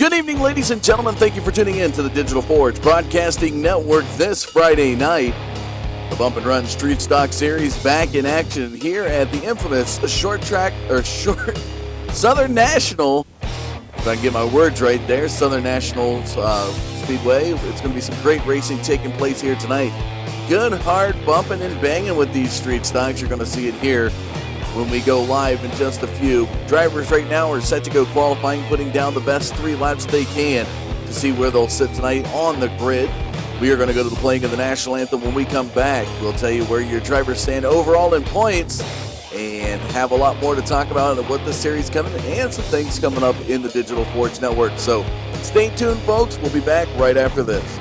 Good evening, ladies and gentlemen. Thank you for tuning in to the Digital Forge Broadcasting Network this Friday night. The Bump and Run Street Stock Series back in action here at the infamous Southern National. If I can get my words right there, Southern National Speedway. It's going to be some great racing taking place here tonight. Good, hard bumping and banging with these street stocks. You're going to see it here when we go live in just a few. Drivers right now are set to go qualifying, putting down the best 3 laps they can to see where they'll sit tonight on the grid. We are going to go to the playing of the national anthem when we come back. We'll tell you where your drivers stand overall in points and have a lot more to talk about and what this series coming and some things coming up in the Digital Forge Network. So stay tuned, folks. We'll be back right after this.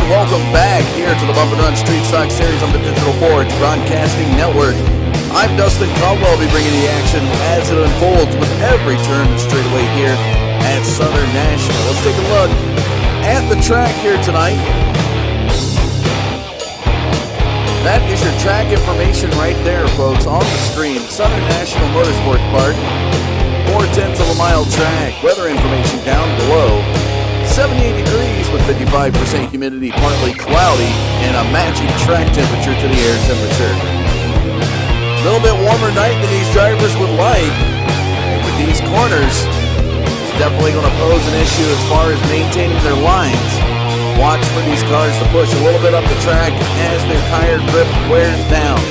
Welcome back here to the Bump and Run Street Stock Series on the Digital Forge Broadcasting Network. I'm Dustin Caldwell. I'll be bringing you the action as it unfolds with every turn straightaway here at Southern National. Let's take a look at the track here tonight. That is your track information right there, folks, on the screen. Southern National Motorsports Park, 4/10 of a mile track. Weather information down below. 78 degrees with 55% humidity, partly cloudy, and a matching track temperature to the air temperature. A little bit warmer night than these drivers would like. And with these corners, it's definitely going to pose an issue as far as maintaining their lines. Watch for these cars to push a little bit up the track as their tire grip wears down.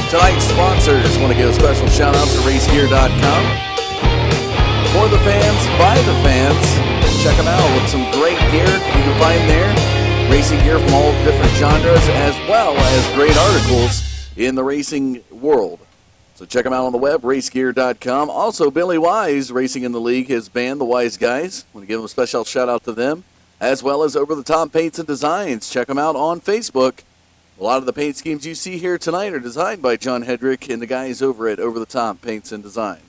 Tonight's sponsors want to give a special shout out to racegear.com. For the fans, by the fans. Check them out with some great gear you can find there. Racing gear from all different genres, as well as great articles in the racing world. So check them out on the web, racegear.com. Also, Billy Wise, Racing in the League, his band, the Wise Guys. I want to give them a special shout out to them, as well as Over the Top Paints and Designs. Check them out on Facebook. A lot of the paint schemes you see here tonight are designed by John Hedrick and the guys over at Over the Top Paints and Designs.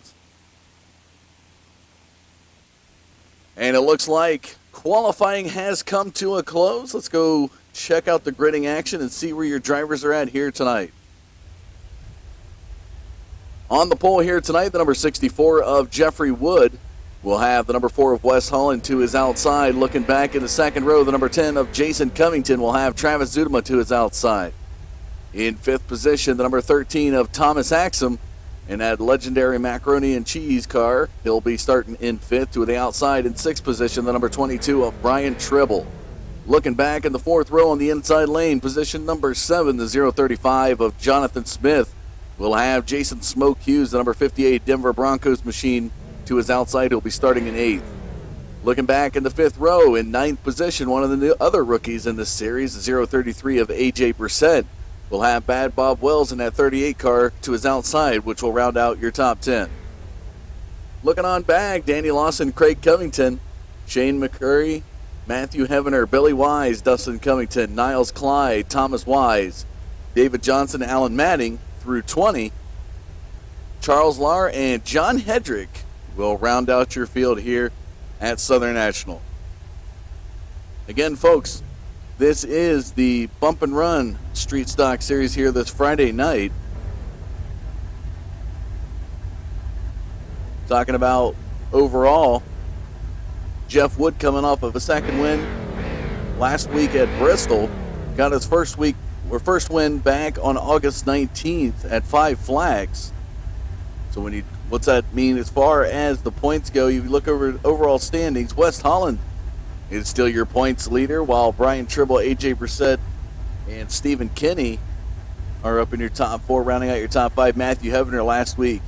And it looks like Qualifying has come to a close. Let's go check out the gridding action and see where your drivers are at here tonight. On the pole here tonight, the number 64 of Jeffrey Wood will have the number 4 of Wes Holland to his outside. Looking back in the second row, the number 10 of Jason Covington will have Travis Zudema to his outside. In fifth position, the number 13 of Thomas Axum in that legendary macaroni and cheese car. He'll be starting in fifth. To the outside in sixth position, the number 22 of Brian Tribble. Looking back in the fourth row on the inside lane, position number 7, the 035 of Jonathan Smith will have Jason Smoke Hughes, the number 58 Denver Broncos machine, to his outside. He'll be starting in eighth. Looking back in the fifth row, in ninth position, one of the other rookies in this series, the 033 of AJ Brissett, will have Bad Bob Wells in that 38 car to his outside, which will round out your top 10. Looking on back, Danny Lawson, Craig Covington, Shane McCurry, Matthew Heavener, Billy Wise, Dustin Covington, Niles Clyde, Thomas Wise, David Johnson, Alan Manning through 20. Charles Lahr and John Hedrick will round out your field here at Southern National. Again, folks, this is the Bump and Run Street Stock Series here this Friday night. Talking about overall, Jeff Wood coming off of a second win last week at Bristol. Got his first win back on August 19th at Five Flags. So what's that mean as far as the points go? You look over overall standings, West Holland is still your points leader, while Brian Tribble, AJ Brissett, and Stephen Kinney are up in your top 4, rounding out your top 5. Matthew Heavener last week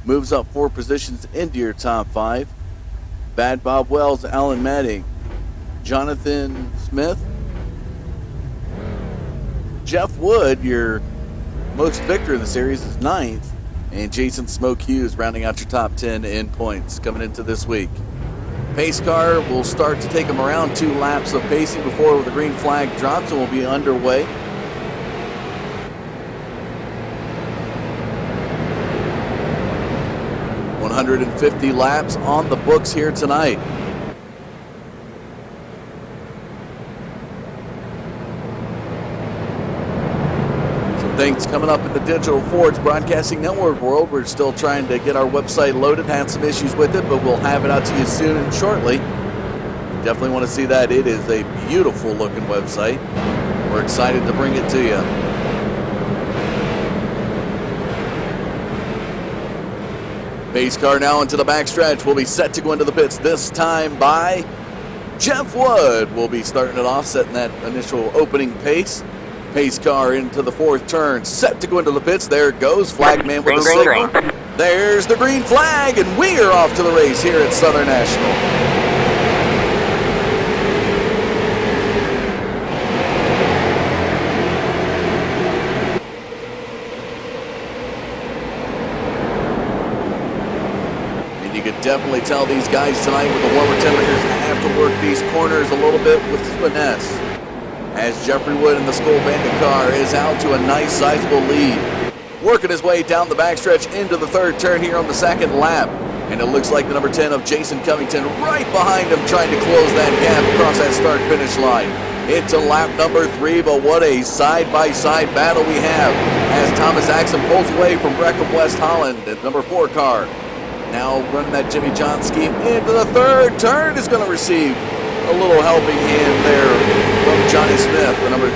moves up 4 positions into your top 5. Bad Bob Wells, Alan Manning, Jonathan Smith, Jeff Wood, your most victor in the series, is 9th, and Jason Smoke Hughes rounding out your top 10 in points coming into this week. Pace car will start to take them around 2 laps of pacing before the green flag drops, and will be underway. $150 laps on the books here tonight. Some things coming up in the Digital Forge Broadcasting Network world. We're still trying to get our website loaded, had some issues with it, but we'll have it out to you soon and shortly. Definitely want to see that. It is a beautiful looking website. We're excited to bring it to you. Pace car now into the backstretch. Will be set to go into the pits this time by Jeff Wood. Will be starting it off, setting that initial opening pace. Pace car into the fourth turn, set to go into the pits. There it goes. Flagman with the signal. There's the green flag, and we are off to the race here at Southern National. Definitely tell these guys tonight with the warmer temperatures have to work these corners a little bit with finesse, as Jeffrey Wood in the Skull Bandit car is out to a nice sizable lead, working his way down the backstretch into the third turn here on the second lap, and it looks like the number 10 of Jason Covington right behind him, trying to close that gap across that start finish line into lap number 3. But what a side-by-side battle we have as Thomas Axum pulls away from Breckham West Holland at number 4 car. Now running that Jimmy John scheme into the third turn, is going to receive a little helping hand there from Johnny Smith, the number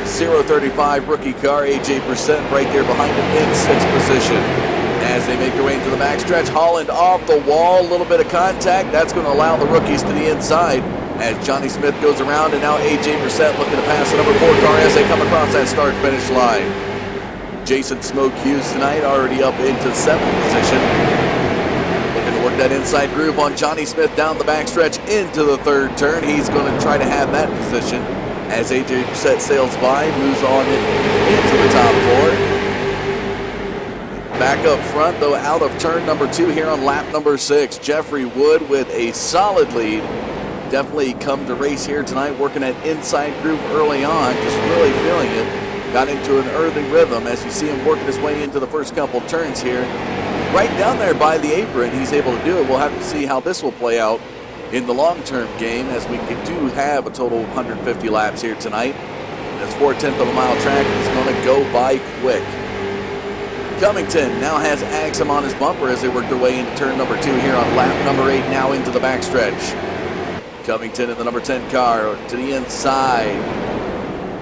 035 rookie car. AJ Brissett right there behind him in 6th position. As they make their way into the backstretch, Holland off the wall, a little bit of contact. That's going to allow the rookies to the inside as Johnny Smith goes around, and now AJ Brissett looking to pass the number 4 car as they come across that start-finish line. Jason Smoke Hughes tonight already up into 7th position. Work that inside groove on Johnny Smith down the backstretch into the third turn. He's going to try to have that position as AJ Brissett sails by, moves on into the top 4. Back up front, though, out of turn number 2 here on lap number 6. Jeffrey Wood with a solid lead. Definitely come to race here tonight, working that inside groove early on, just really feeling it. Got into an early rhythm as you see him working his way into the first couple turns here. Right down there by the apron, he's able to do it. We'll have to see how this will play out in the long-term game, as we do have a total of 150 laps here tonight. This 4/10 of a mile track is going to go by quick. Covington now has Axum on his bumper as they work their way into turn number 2 here on lap number 8, now into the backstretch. Covington in the number 10 car to the inside,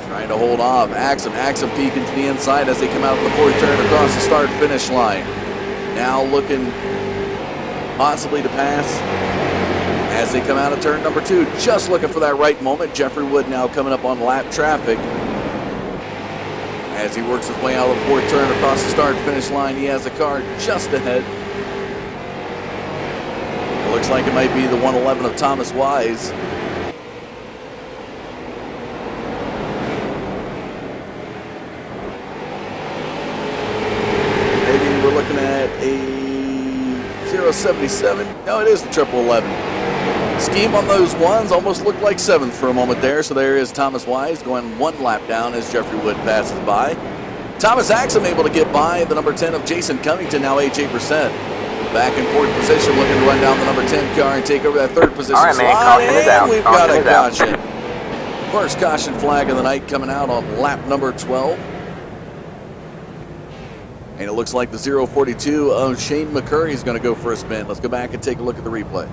trying to hold off. Axum peeking to the inside as they come out of the 4th turn across the start-finish line. Now looking possibly to pass as they come out of turn number 2, just looking for that right moment. Jeffrey Wood now coming up on lap traffic as he works his way out of the 4th turn across the start-finish line. He has a car just ahead. It looks like it might be the 111 of Thomas Wise. Maybe we're looking at a 077. No, it is the 1111. Scheme on those ones almost looked like 7th for a moment there. So there is Thomas Wise going 1 lap down as Jeffrey Wood passes by. Thomas Axum able to get by the number 10 of Jason Covington, now AJ%. Back in 4th position, looking to run down the number 10 car and take over that 3rd position. All right, man, caution is out. We've got a caution. First caution flag of the night coming out on lap number 12. And it looks like the 042 of Shane McCurry is going to go for a spin. Let's go back and take a look at the replay.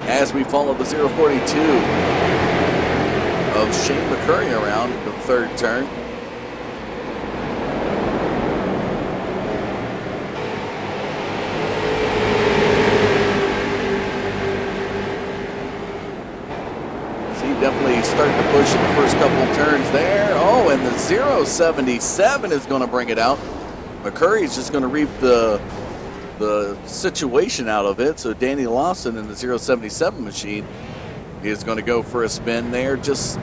As we follow the 042 of Shane McCurry around the 3rd turn. See, definitely starting to push in the first couple of turns there. Oh, and the 077 is going to bring it out. McCurry's just going to reap the situation out of it. So Danny Lawson in the 077 machine is going to go for a spin there, just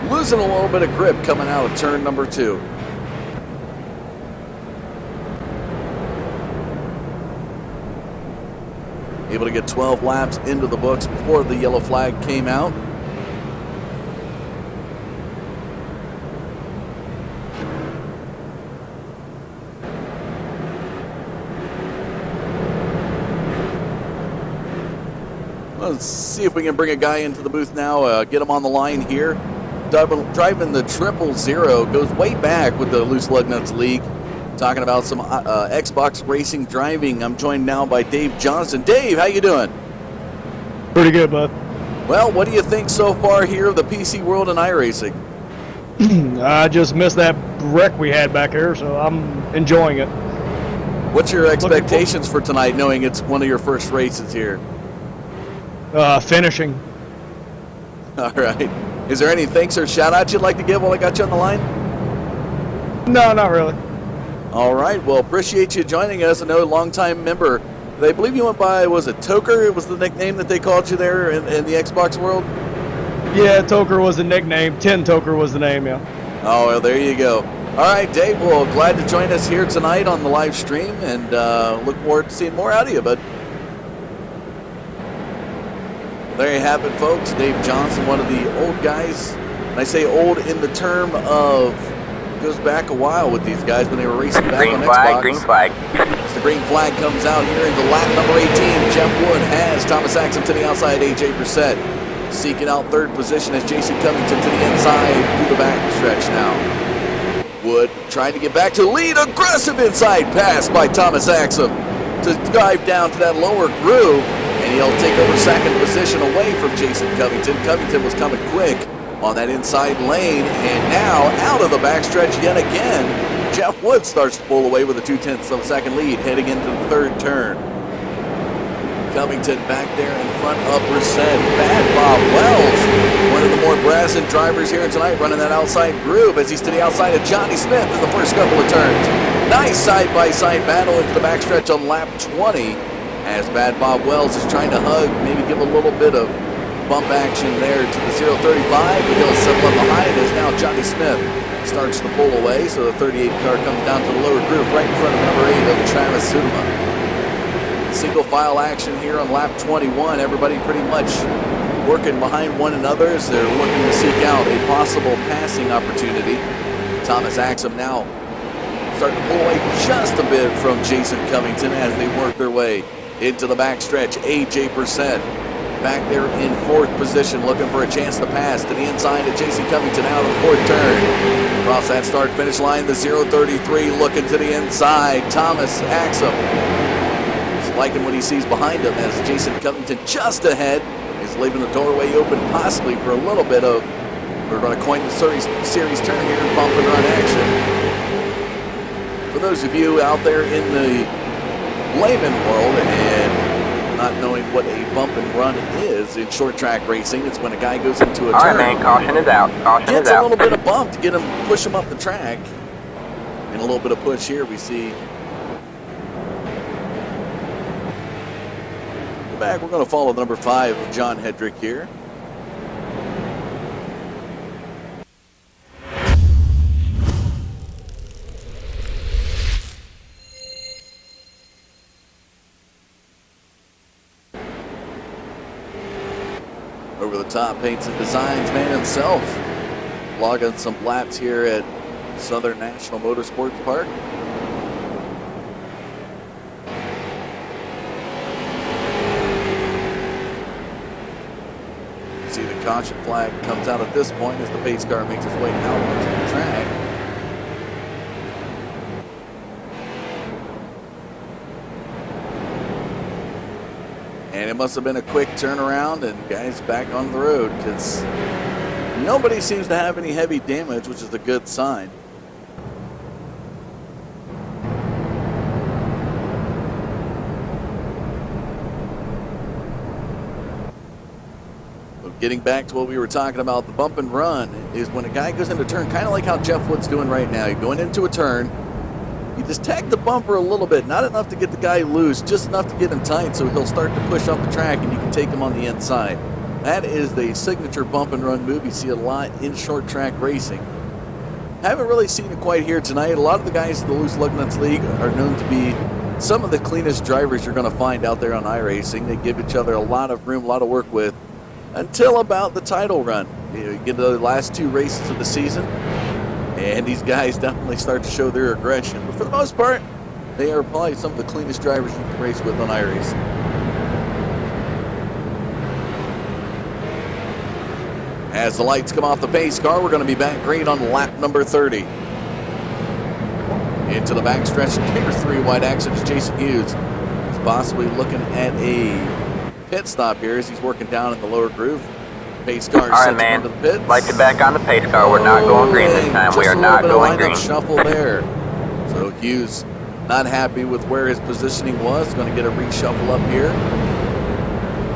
losing a little bit of grip coming out of turn number 2. Able to get 12 laps into the books before the yellow flag came out. Let's see if we can bring a guy into the booth now, get him on the line here. Driving the 000, goes way back with the Loose Lug Nuts League. Talking about some Xbox racing driving. I'm joined now by Dave Johnson. Dave, how you doing? Pretty good, bud. Well, what do you think so far here of the PC World and iRacing? I just missed that wreck we had back here, so I'm enjoying it. What's your expectations for tonight, knowing it's one of your first races here? Finishing. All right. Is there any thanks or shout-outs you'd like to give while I got you on the line? No, not really. All right. Well, appreciate you joining us. I know a long-time member. They believe you went by, was it Toker? It was the nickname that they called you there in the Xbox world? Yeah, Toker was the nickname. 10 Toker was the name, yeah. Oh, well, there you go. All right, Dave. Well, glad to join us here tonight on the live stream, and look forward to seeing more out of you, bud. There you have it, folks. Dave Johnson, one of the old guys. And I say old in the term of, goes back a while with these guys when they were racing back on Xbox. Green flag. As the green flag comes out here into lap number 18, Jeff Wood has Thomas Axum to the outside, AJ%. Seeking out 3rd position as Jason Covington to the inside through the back stretch now. Wood trying to get back to the lead. Aggressive inside pass by Thomas Axum to dive down to that lower groove. And he'll take over 2nd position away from Jason Covington. Covington was coming quick on that inside lane. And now out of the backstretch yet again, Jeff Wood starts to pull away with a 0.2 of a second lead heading into the 3rd turn. Covington back there in front of Brissett. Bad Bob Wells, one of the more brazen drivers here tonight, running that outside groove as he's to the outside of Johnny Smith in the first couple of turns. Nice side-by-side battle into the backstretch on lap 20. As Bad Bob Wells is trying to hug, maybe give a little bit of bump action there to the 035, but he'll settle up behind as now Johnny Smith starts to pull away. So the 38 car comes down to the lower groove right in front of number 8 of Travis Sudema. Single file action here on lap 21. Everybody pretty much working behind one another as they're looking to seek out a possible passing opportunity. Thomas Axum now starting to pull away just a bit from Jason Covington as they work their way into the backstretch. AJ Brissett back there in fourth position, looking for a chance to pass to the inside of Jason Covington out of the fourth turn. Across that start-finish line, the 033 looking to the inside. Thomas Axum is liking what he sees behind him as Jason Covington just ahead is leaving the doorway open possibly for a little bit of, we're going to coin the series term here, bump and run action. For those of you out there in the layman world and not knowing what a bump and run is in short track racing, it's when a guy goes into a turn. All right, man, caution is out. Caution Gets is out. a little bit of bump to get him, push him up the track. And a little bit of push here. We see. Go back. We're going to follow number 5 of John Hedrick here. Over the top, paints and designs, man himself. Logging some laps here at Southern National Motorsports Park. See the caution flag comes out at this point as the pace car makes its way out onto the track. And it must have been a quick turnaround and guys back on the road because nobody seems to have any heavy damage, which is a good sign. But getting back to what we were talking about, the bump and run is when a guy goes into a turn, kind of like how Jeff Wood's doing right now. You're going into a turn. You just tag the bumper a little bit, not enough to get the guy loose, just enough to get him tight so he'll start to push up the track and you can take him on the inside. That is the signature bump and run move. You see a lot in short track racing. Haven't really seen it quite here tonight. A lot of the guys in the Loose Lug Nuts League are known to be some of the cleanest drivers you're going to find out there on iRacing. They give each other a lot of room, a lot of work with until about the title run. You get to the last 2 races of the season. And these guys definitely start to show their aggression. But for the most part, they are probably some of the cleanest drivers you can race with on iRacing. As the lights come off the pace car, we're going to be back green on lap number 30. Into the backstretch, near 3 wide action is Jason Hughes. He's possibly looking at a pit stop here as he's working down in the lower groove. Pace car all right, man. Into the pits. Like it back on the pace car. We're not going green this time. We are not going green. Shuffle there. So Hughes not happy with where his positioning was. Going to get a reshuffle up here.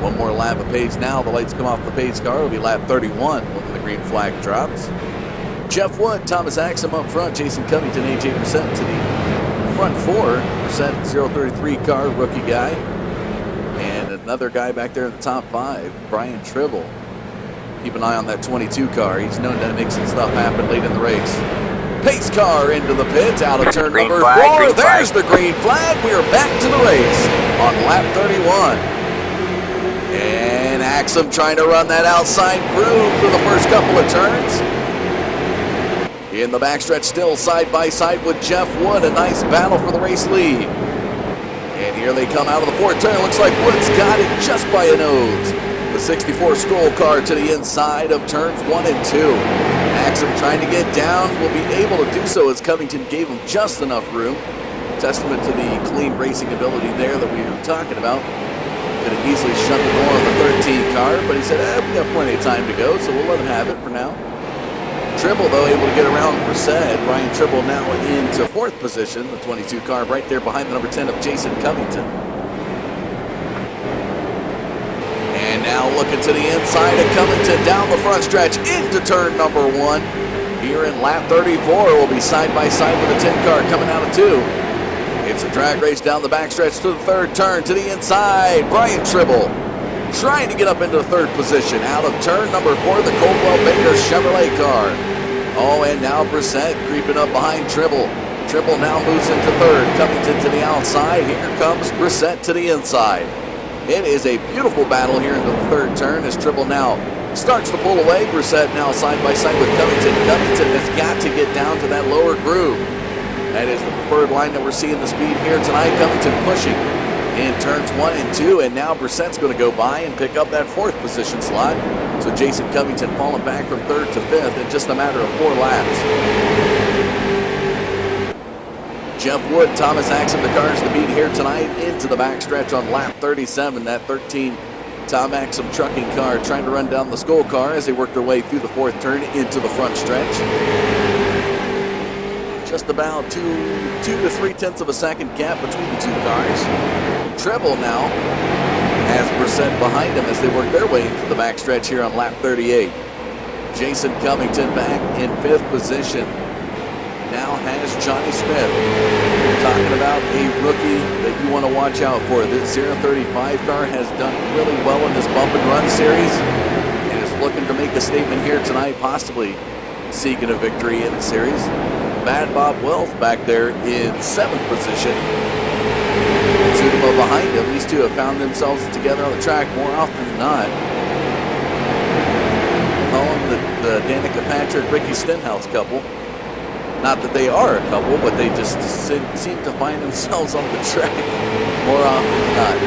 One more lap of pace now. The lights come off the pace car. It'll be lap 31 when the green flag drops. Jeff Wood, Thomas Axum up front. Jason Covington, AJ Brissett to the front 4. Brissett 033 car, rookie guy. And another guy back there in the top 5, Brian Tribble. Keep an eye on that 22 car. He's known to make some stuff happen late in the race. Pace car into the pits, out of turn number 4. There's the green flag. We are back to the race on lap 31. And Axum trying to run that outside groove for the first couple of turns. In the backstretch, still side by side with Jeff Wood. A nice battle for the race lead. And here they come out of the fourth turn. Looks like Wood's got it just by a nose. The 64 Stroll car to the inside of turns 1 and 2. Axum trying to get down, will be able to do so as Covington gave him just enough room. Testament to the clean racing ability there that we were talking about. Could have easily shut the door on the 13 car, but he said, we got plenty of time to go, so we'll let him have it for now. Tribble, though, able to get around Brissett. Brian Tribble now into 4th position, the 22 car right there behind the number 10 of Jason Covington. And now looking to the inside of Covington down the front stretch into turn number 1. Here in lap 34, we'll be side by side with the 10 car coming out of 2. It's a drag race down the backstretch to the 3rd turn to the inside. Brian Tribble trying to get up into the 3rd position. Out of turn number 4, the Coldwell Banker Chevrolet car. Oh, and now Brissett creeping up behind Tribble. Tribble now moves into 3rd. Covington to the outside. Here comes Brissett to the inside. It is a beautiful battle here into the 3rd turn as Tribble now starts to pull away. Brissett now side by side with Covington. Covington has got to get down to that lower groove. That is the preferred line that we're seeing the speed here tonight. Covington pushing in turns 1 and 2, and now Brissett's going to go by and pick up that 4th position slot. So Jason Covington falling back from 3rd to 5th in just a matter of 4 laps. Jeff Wood, Thomas Axum, the cars to beat here tonight into the backstretch on lap 37. That 13 Tom Axum trucking car trying to run down the Skull car as they work their way through the 4th turn into the front stretch. Just about 2 to 3/10 of a second gap between the 2 cars. Tribble now has Brissett behind him as they work their way into the backstretch here on lap 38. Jason Covington back in 5th position. Now has Johnny Smith. We're talking about a rookie that you want to watch out for. This 035 car has done really well in this bump and run series and is looking to make a statement here tonight, possibly seeking a victory in the series. Mad Bob Wells back there in 7th position. Zudema behind him. These two have found themselves together on the track more often than not. Call them the Danica Patrick, Ricky Stenhouse couple. Not that they are a couple, but they just seem to find themselves on the track more often than not.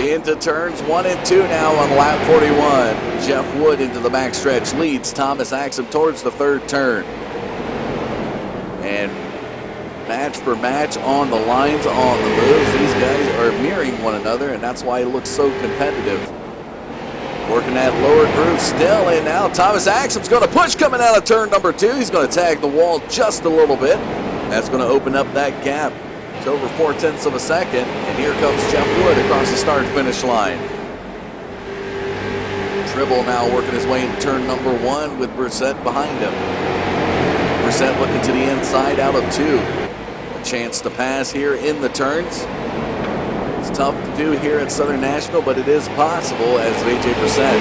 Into turns 1 and 2 now on lap 41. Jeff Wood into the backstretch leads Thomas Axum towards the 3rd turn. And match for match on the lines, on the moves. These guys are mirroring one another, and that's why it looks so competitive. Working that lower groove still, and now Thomas Axum's going to push coming out of turn number 2. He's going to tag the wall just a little bit. That's going to open up that gap to over 4/10 of a second. And here comes Jeff Wood across the start-finish line. Tribble now working his way into turn number 1 with Brissett behind him. Brissett looking to the inside out of 2. A chance to pass here in the turns. It's tough to do here at Southern National, but it is possible as A.J. Brissett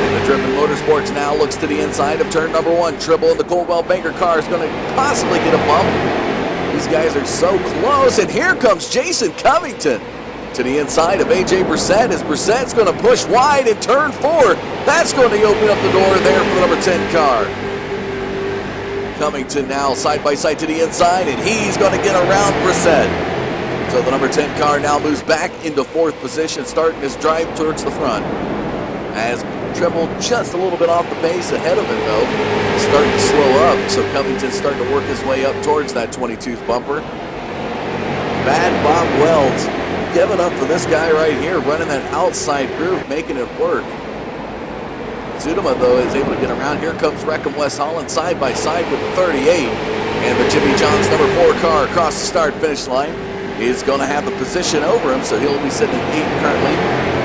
in the Driven Motorsports now looks to the inside of turn number 1. Tribble in the Coldwell Banker car is going to possibly get a bump. These guys are so close, and here comes Jason Covington to the inside of A.J. Brissett as Brissett's going to push wide in turn 4. That's going to open up the door there for the number 10 car. Covington now side by side to the inside, and he's going to get around Brissett. So the number 10 car now moves back into 4th position, starting his drive towards the front. As Tribble just a little bit off the pace ahead of him, though, starting to slow up. So Covington's starting to work his way up towards that 22th bumper. Bad Bob Wells giving up for this guy right here, running that outside groove, making it work. Zudema, though, is able to get around. Here comes Wreckham West Holland side by side with 38. And the Jimmy Johns number 4 car across the start-finish line is going to have the position over him, so he'll be sitting at 8 currently.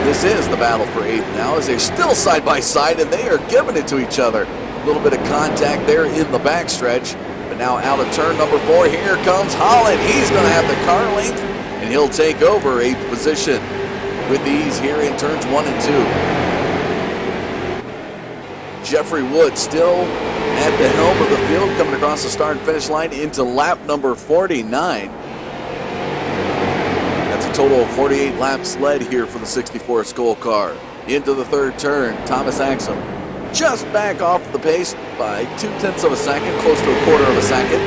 This is the battle for 8th now as they're still side by side and they are giving it to each other. A little bit of contact there in the backstretch, but now out of turn number 4, here comes Holland. He's going to have the car length and he'll take over 8th position with ease here in turns 1 and 2. Jeffrey Wood still at the helm of the field coming across the start and finish line into lap number 49. That's a total of 48 laps led here for the 64 Skull car. Into the 3rd turn, Thomas Axum just back off the pace by 2/10 of a second, close to a 1/4 of a second.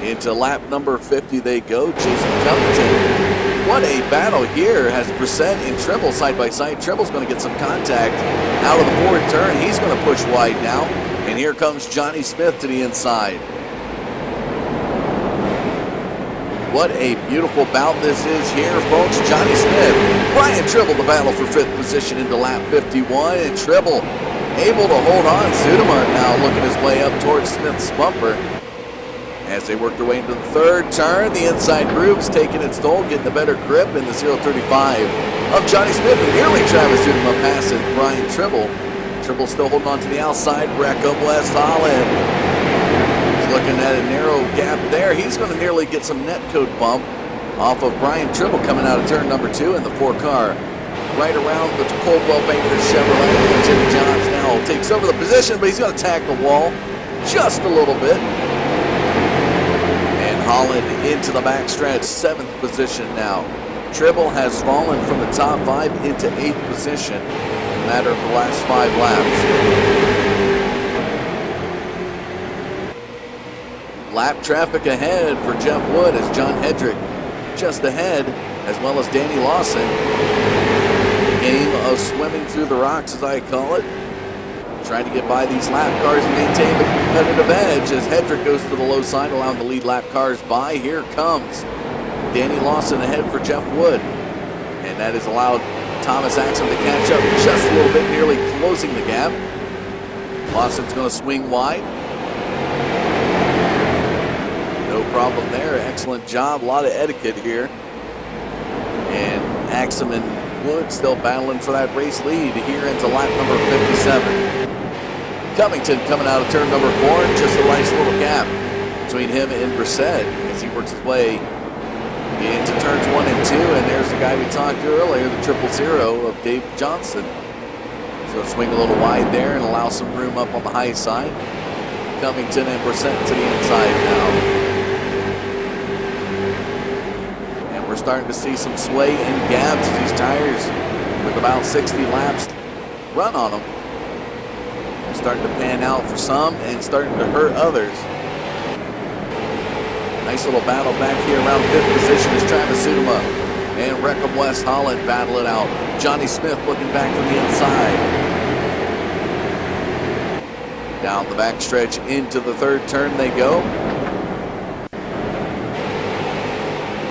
Into lap number 50 they go. Jason Covington. What a battle here as Brissett and Tribble side by side. Tribble's going to get some contact out of the 4th turn. He's going to push wide now. And here comes Johnny Smith to the inside. What a beautiful bout this is here, folks. Johnny Smith, Brian Tribble, the battle for 5th position into lap 51. And Tribble able to hold on. Zudema now looking his way up towards Smith's bumper. As they work their way into the 3rd turn, the inside groove's taking its toll, getting a better grip in the 035 of Johnny Smith. And nearly Travis Zudema passes Brian Tribble. Tribble still holding on to the outside. Wreckham West Holland. He's looking at a narrow gap there. He's going to nearly get some net code bump off of Brian Tribble coming out of turn number 2 in the 4 car. Right around the Coldwell Banker Chevrolet. And Jimmy Johns now takes over the position, but he's going to tag the wall just a little bit. Holland into the backstretch, 7th position now. Tribble has fallen from the top 5 into 8th position. a matter of the last 5 laps. Lap traffic ahead for Jeff Wood as John Hedrick just ahead, as well as Danny Lawson. Game of swimming through the rocks, as I call it. Trying to get by these lap cars and maintain the competitive edge as Hedrick goes to the low side, allowing the lead lap cars by. Here comes Danny Lawson ahead for Jeff Wood. And that has allowed Thomas Axum to catch up just a little bit, nearly closing the gap. Lawson's going to swing wide. No problem there. Excellent job. A lot of etiquette here. And Axum and Wood still battling for that race lead here into lap number 57. Covington coming out of turn number 4. Just a nice little gap between him and Brissett as he works his way into turns 1 and 2. And there's the guy we talked to earlier, the 000 of Dave Johnson. So swing a little wide there and allow some room up on the high side. Covington and Brissett to the inside now. We're starting to see some sway and gaps as these tires, with about 60 laps run on them, are starting to pan out for some and starting to hurt others. Nice little battle back here around 5th position as Travis Sudema and Reckham West Holland battle it out. Johnny Smith looking back from the inside. Down the backstretch into the 3rd turn they go.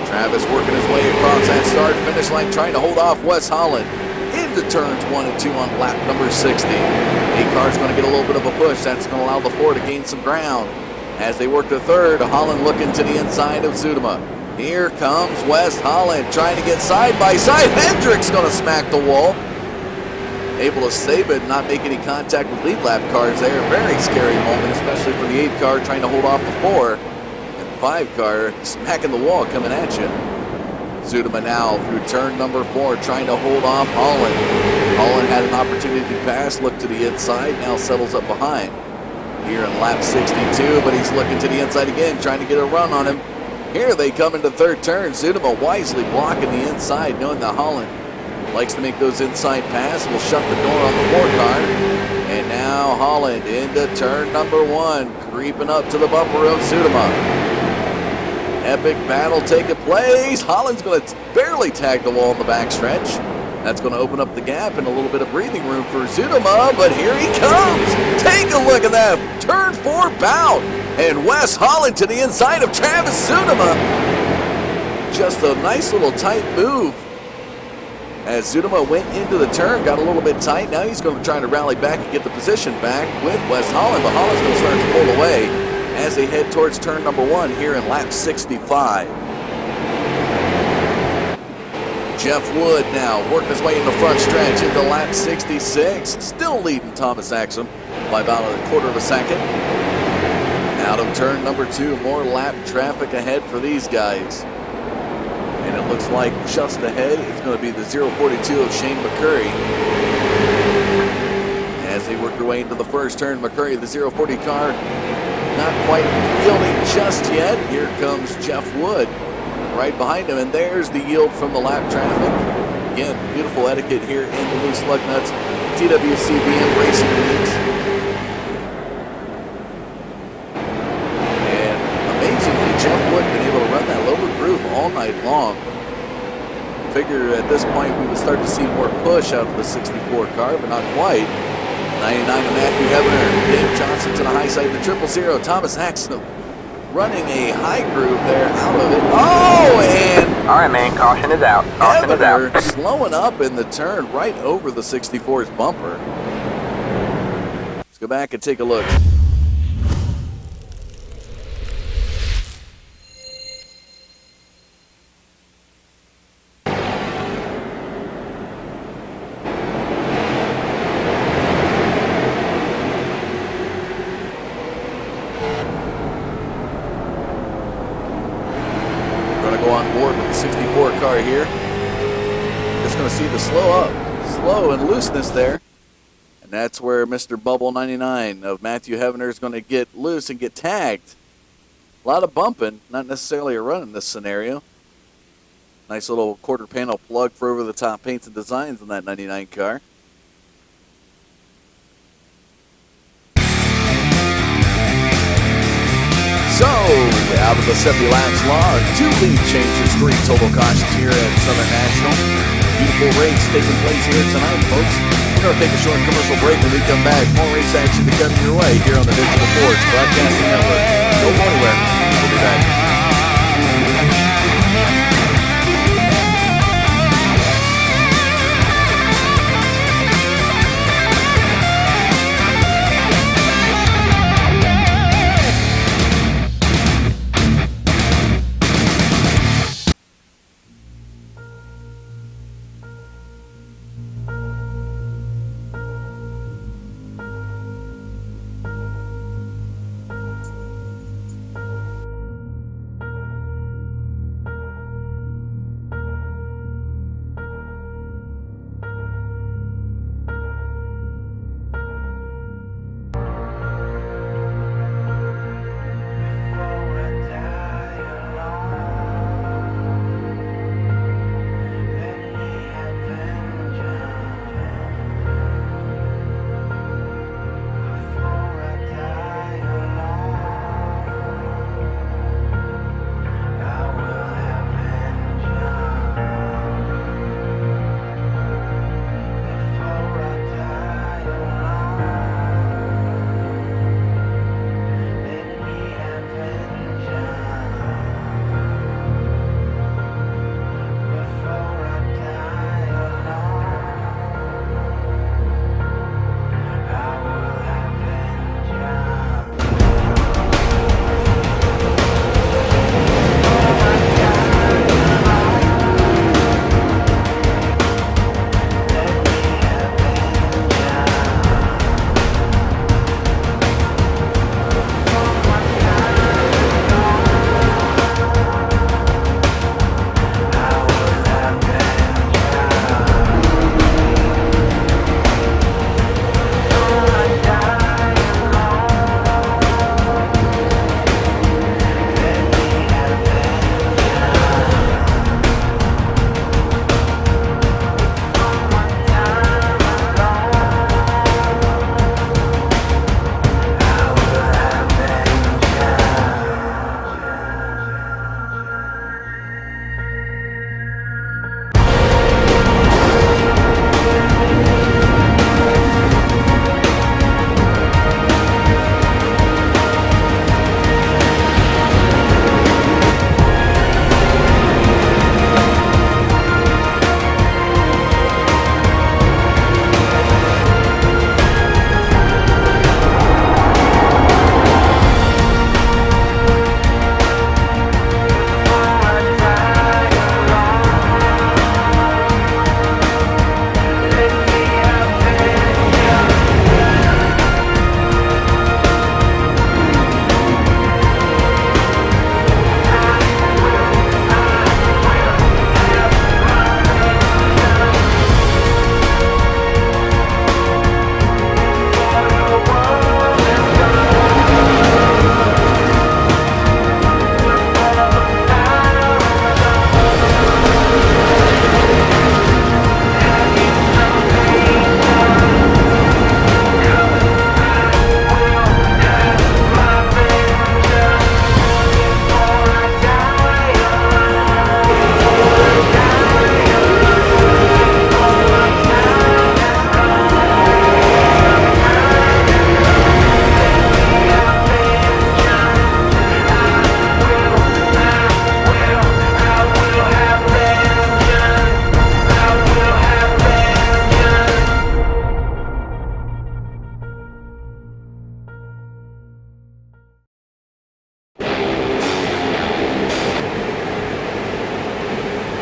Travis working his way across that start-finish line, trying to hold off Wes Holland into turns 1 and 2 on lap number 60. A-Car's going to get a little bit of a push. That's going to allow the 4 to gain some ground. As they work the 3rd, Holland looking to the inside of Zudema. Here comes Wes Holland trying to get side by side. Hendrick's going to smack the wall. Able to save it, not make any contact with lead lap cars there. Very scary moment, especially for the 8 car trying to hold off the 4. 5 car smacking the wall coming at you. Zudema now through turn number 4 trying to hold off Holland. Holland had an opportunity to pass, look to the inside, now settles up behind. Here in lap 62, but he's looking to the inside again, trying to get a run on him. Here they come into 3rd turn. Zudema wisely blocking the inside, knowing that Holland likes to make those inside passes. Will shut the door on the 4 car. And now Holland into turn number 1, creeping up to the bumper of Zudema. Epic battle taking place. Holland's going to barely tag the wall in the backstretch. That's going to open up the gap and a little bit of breathing room for Zudema, but here he comes. Take a look at that. Turn 4 bound. And Wes Holland to the inside of Travis Zudema. Just a nice little tight move. As Zudema went into the turn, got a little bit tight. Now he's going to try to rally back and get the position back with Wes Holland, but Holland's going to start to pull away as they head towards turn number 1 here in lap 65. Jeff Wood now working his way in the front stretch into lap 66. Still leading Thomas Axum by about a quarter of a second. Out of turn number 2, more lap traffic ahead for these guys. And it looks like just ahead it's going to be the 042 of Shane McCurry. As they work their way into the first turn, McCurry, the 040 car, not quite yielding just yet. Here comes Jeff Wood right behind him, and there's the yield from the lap traffic. Again, beautiful etiquette here in the Loose Lug Nuts TWCBM Racing Leagues. And amazingly, Jeff Wood been able to run that lower groove all night long. Figure at this point we would start to see more push out of the 64 car, but not quite. 99 of Matthew Hebner, Dave Johnson to the high side, the 000, Thomas Axum running a high groove there out of it. Oh, and all right, man, caution is out. Caution is out. Hebner slowing up in the turn right over the 64's bumper. Let's go back and take a look. Here, just going to see the slow and looseness there, and that's where Mr. Bubble 99 of Matthew Hebner is going to get loose and get tagged. A lot of bumping, not necessarily a run in this scenario. Nice little quarter panel plug for over the top paints and designs on that 99 car. Out of the 70 laps law, 2 lead changes, 3 total cautions here at Southern National. Beautiful race taking place here tonight, folks. We're going to take a short commercial break. When we come back, more race action to come your way here on the Digital Forge Broadcasting Network. Don't go anywhere. We'll be back.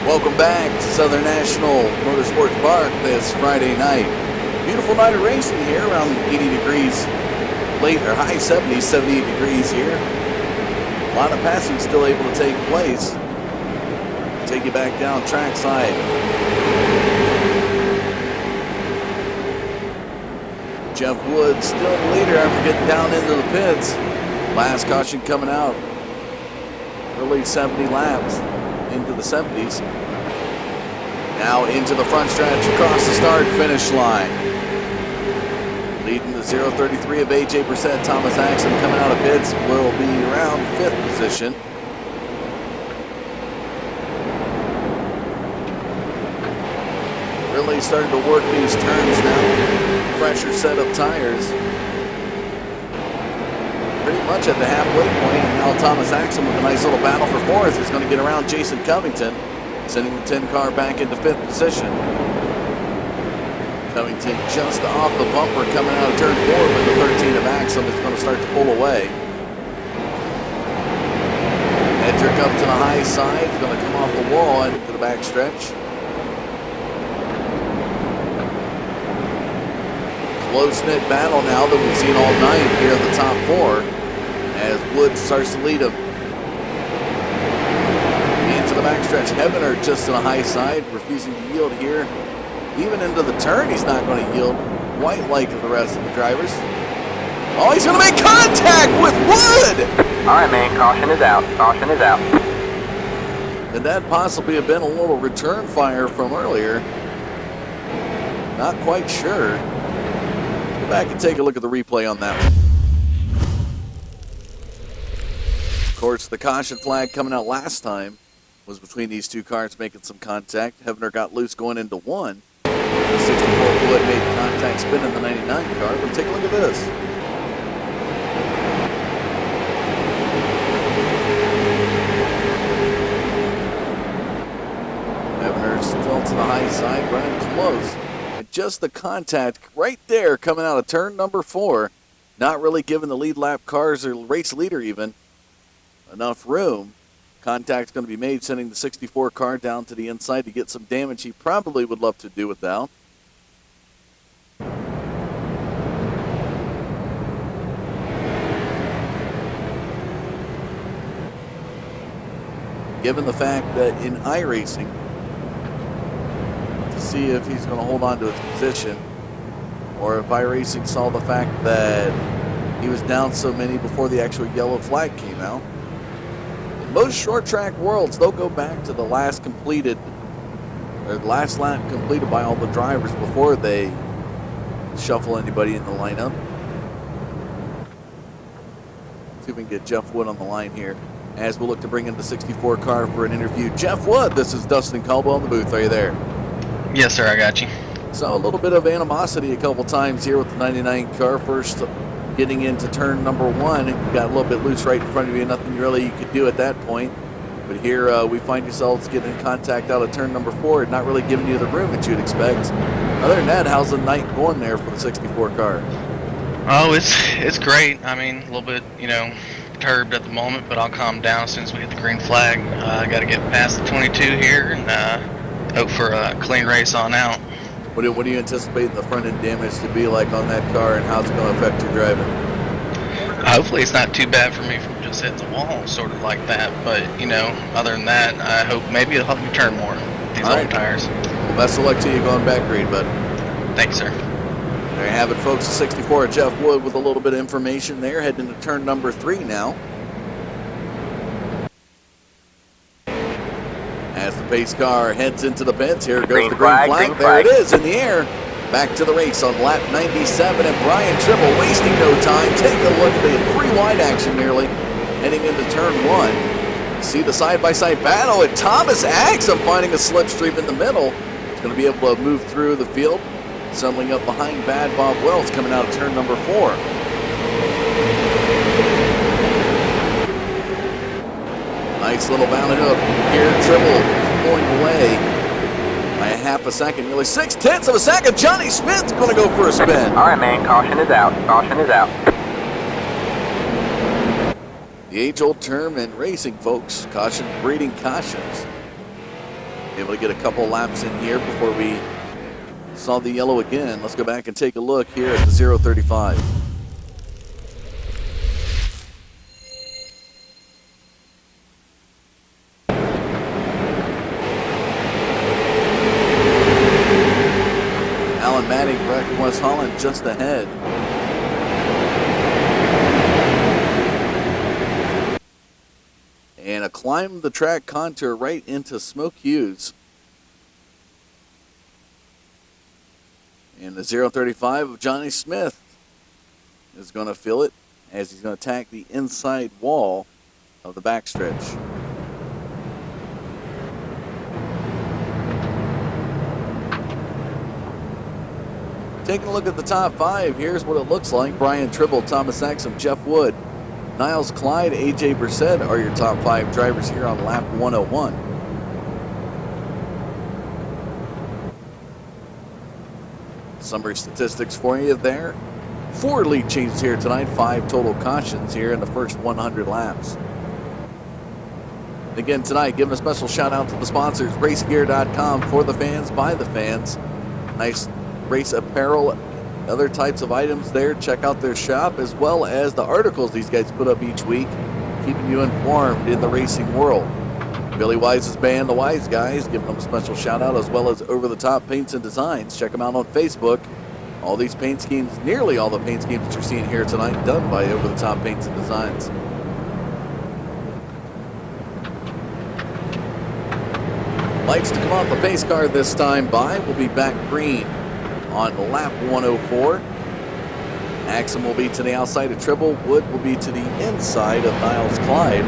Welcome back to Southern National Motorsports Park this Friday night. Beautiful night of racing here, around 80 degrees, late or high 70s, 78 degrees here. A lot of passing still able to take place. Take you back down trackside. Jeff Wood still the leader after getting down into the pits. Last caution coming out. Early 70 laps into the 70s. Now into the front stretch across the start-finish line. Leading the 0.33 of AJ Brissett, Thomas Axon coming out of pits will be around 5th position. really starting to work these turns now. Fresher set of tires. Pretty much at the halfway point. And now Thomas Axum with a nice little battle for fourth is going to get around Jason Covington, sending the 10 car back into fifth position. Covington just off the bumper coming out of turn 4, but the 13 of Axum is going to start to pull away. Hedrick up to the high side, he's going to come off the wall and into the back stretch. Close-knit battle now that we've seen all night here in the top 4 as Wood starts to lead him. Into the backstretch, Heavener just to the high side, refusing to yield here. Even into the turn, he's not going to yield quite like the rest of the drivers. Oh, he's going to make contact with Wood! All right, man, caution is out. Caution is out. Could that possibly have been a little return fire from earlier? Not quite sure. Go back and take a look at the replay on that one. Of course, the caution flag coming out last time was between these two cars making some contact. Heavener got loose going into one. The 64 Wood made contact spinning the 99 car, but take a look at this. Heavener still to the high side, running close. And just the contact right there coming out of turn number 4, not really giving the lead lap cars or race leader even enough room. Contact's going to be made, sending the 64 car down to the inside to get some damage he probably would love to do without. Given the fact that in iRacing, to see if he's going to hold on to his position, or if iRacing saw the fact that he was down so many before the actual yellow flag came out. In most short track worlds, they'll go back to the last completed, or last lap completed by all the drivers before they shuffle anybody in the lineup. See if we can get Jeff Wood on the line here as we look to bring in the 64 car for an interview. Jeff Wood, this is Dustin Caldwell in the booth. Are you there? Yes, sir, I got you. So a little bit of animosity a couple times here with the 99 car. First getting into turn number 1, and got a little bit loose right in front of you. Nothing really you could do at that point. But here we find yourselves getting in contact out of turn number 4, and not really giving you the room that you'd expect. Other than that, how's the night going there for the 64 car? Oh, it's great. I mean, a little bit, perturbed at the moment, but I'll calm down as soon as we hit the green flag. I got to get past the 22 here and hope for a clean race on out. What do you anticipate the front end damage to be like on that car, and how's it going to affect your driving? Hopefully it's not too bad for me from just hitting the wall, sort of like that. But, other than that, I hope maybe it'll help me turn more with these old tires. Well, best of luck to you going back green, bud. Thanks, sir. There you have it, folks. The 64 Jeff Wood with a little bit of information there. Heading into turn number 3 now. As the pace car heads into the pits, here goes the green flag. There it is in the air. Back to the race on lap 97, and Brian Tribble wasting no time. Take a look at the 3-wide action nearly, heading into turn 1. See the side-by-side battle, and Thomas Axum finding a slipstream in the middle. He's going to be able to move through the field, settling up behind Bad Bob Wells coming out of turn number 4. Nice little bound hook here. Tribble pulling away by a half a second, nearly 0.6 of a second. Johnny Smith's going to go for a spin. All right, man, caution is out. Caution is out. The age-old term in racing, folks. Caution breeding cautions. Able to get a couple laps in here before we saw the yellow again. Let's go back and take a look here at the 035. Alan Matting, Breck, West Holland just ahead. And a climb the track contour right into Smoke Hughes. And the 035 of Johnny Smith is going to feel it as he's going to attack the inside wall of the backstretch. Taking a look at the top 5, here's what it looks like. Brian Tribble, Thomas Axum, Jeff Wood, Niles Clyde, AJ Brissett are your top 5 drivers here on lap 101. Summary statistics for you there. 4 lead changes here tonight, 5 total cautions here in the first 100 laps. Again tonight, giving a special shout out to the sponsors, racegear.com, for the fans, by the fans. Nice race apparel, other types of items there. Check out their shop, as well as the articles these guys put up each week, keeping you informed in the racing world. Billy Wise's band, The Wise Guys, giving them a special shout out, as well as Over the Top Paints and Designs. Check them out on Facebook. All these paint schemes, nearly all the paint schemes that you're seeing here tonight, done by Over the Top Paints and Designs. Lights to come off the pace car this time by will be back green on lap 104. Axum will be to the outside of Tribble. Wood will be to the inside of Niles Clyde.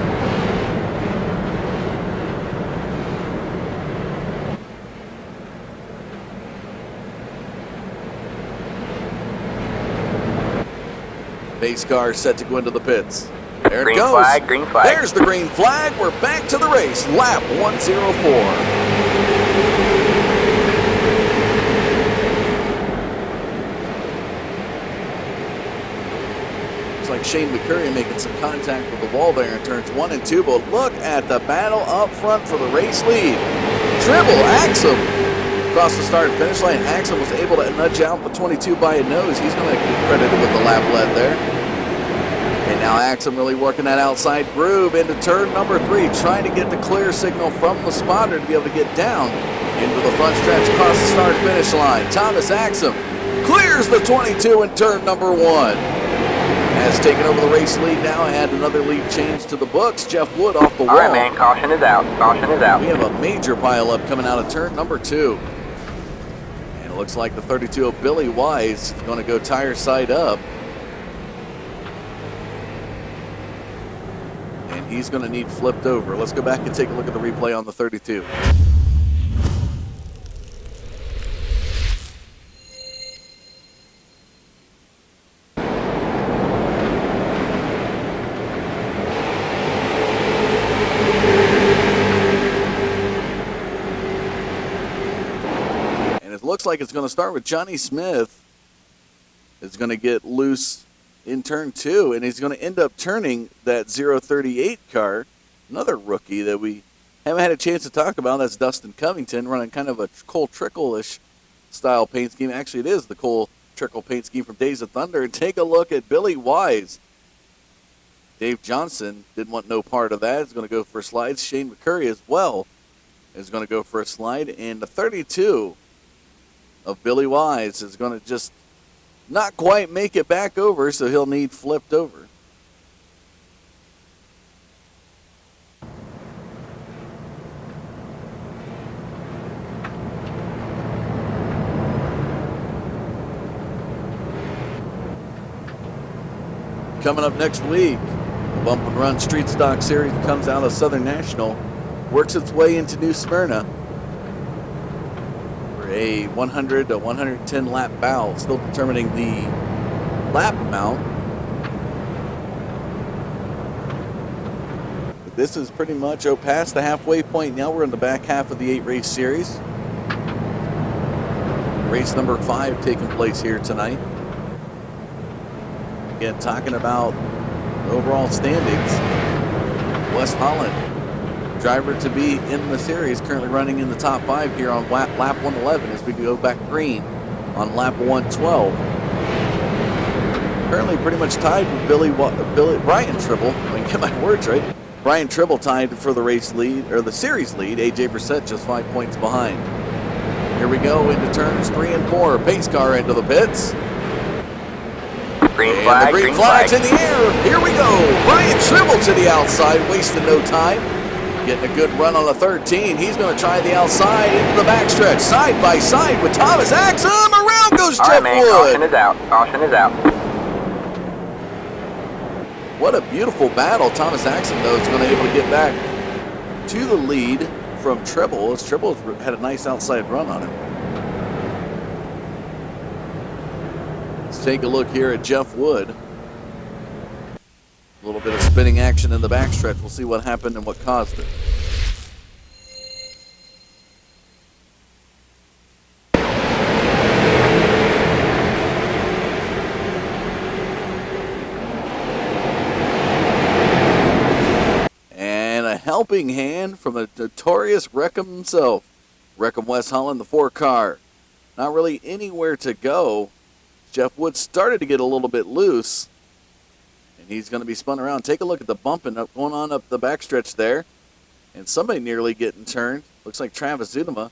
Pace car set to go into the pits. There it goes. Flag, green flag. There's the green flag. We're back to the race. Lap 104. Looks like Shane McCurry making some contact with the wall there in turns 1 and 2. But look at the battle up front for the race lead. Tribble, Axum across the start finish line. Axum was able to nudge out the 22 by a nose. He's going to get credited with the lap lead there. And now Axum really working that outside groove into turn number 3, trying to get the clear signal from the spotter to be able to get down into the front stretch across the start finish line. Thomas Axum clears the 22 in turn number 1. Has taken over the race lead now and had another lead change to the books. Jeff Wood off the wall. All right, man, caution is out. Caution is out. We have a major pileup coming out of turn number 2. And it looks like the 32 of Billy Wise is going to go tire side up. He's going to need flipped over. Let's go back and take a look at the replay on the 32. And it looks like it's going to start with Johnny Smith. It's going to get loose in turn 2, and he's going to end up turning that 038 car, another rookie that we haven't had a chance to talk about. That's Dustin Covington, running kind of a Cole Trickle-ish style paint scheme. Actually, it is the Cole Trickle paint scheme from Days of Thunder. And take a look at Billy Wise. Dave Johnson didn't want no part of that. He's going to go for slides. Shane McCurry as well is going to go for a slide. And the 32 of Billy Wise is going to just not quite make it back over, so he'll need flipped over. Coming up next week, the Bump and Run Street Stock Series comes out of Southern National, works its way into New Smyrna. A 100 to 110 lap bout, still determining the lap amount. But this is pretty much past the halfway point now. We're in the back half of the 8-race series. Race number 5 taking place here tonight. Again, talking about overall standings. West Holland, driver to be in the series, currently running in the top 5 here on lap 111 as we go back green on lap 112. Currently pretty much tied with Brian Tribble. I can get my words right. Brian Tribble tied for the race lead, or the series lead. AJ Brissett just 5 points behind. Here we go into turns 3 and 4. Pace car into the pits. Green flag, and the green flag's in the air. Here we go. Brian Tribble to the outside, wasting no time. Getting a good run on the 13. He's going to try the outside into the backstretch. Side by side with Thomas Axum. Around goes Jeff Wood. Caution is out. Caution is out. What a beautiful battle. Thomas Axum, though, is going to be able to get back to the lead from Tribble, as Tribble had a nice outside run on him. Let's take a look here at Jeff Wood. A little bit of spinning action in the backstretch. We'll see what happened and what caused it. And a helping hand from the notorious Wreckham himself. Wreckham West Holland, the 4 car. Not really anywhere to go. Jeff Wood started to get a little bit loose. And he's going to be spun around. Take a look at the bumping up going on up the backstretch there. And somebody nearly getting turned. Looks like Travis Zudema.